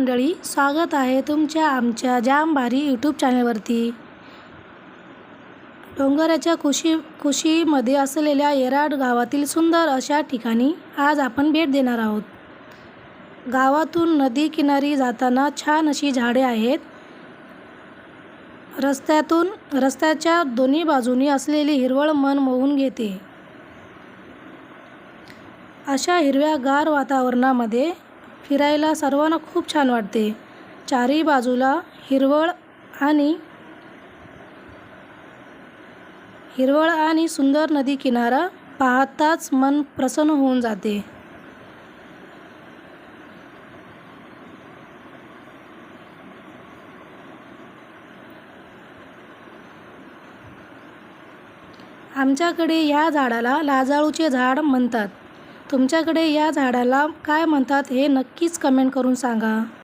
मंडळी, स्वागत आहे तुमच्या आमच्या जाम भारी यूट्यूब चॅनलवरती। डोंगराच्या कुशीमध्ये असलेल्या येराड गावातील सुंदर अशा ठिकाणी आज आपण भेट देणार आहोत। गावातून नदी किनारी जाताना छान अशी झाडे आहेत। रस्त्याच्या दोन्ही बाजूनी असलेली हिरवळ मन मोहून घेते। अशा हिरव्यागार वातावरणामध्ये फिरायला सर्वांना खूप छान वाटते। चारी बाजूला हिरवळ आणि सुंदर नदी किनारा पाहताच मन प्रसन्न होऊन जाते। आमच्याकडे या झाडाला लाजाळूचे झाड म्हणतात। तुमच्याकडे या झाडाला काय म्हणतात हे नक्कीच कमेंट करून सांगा।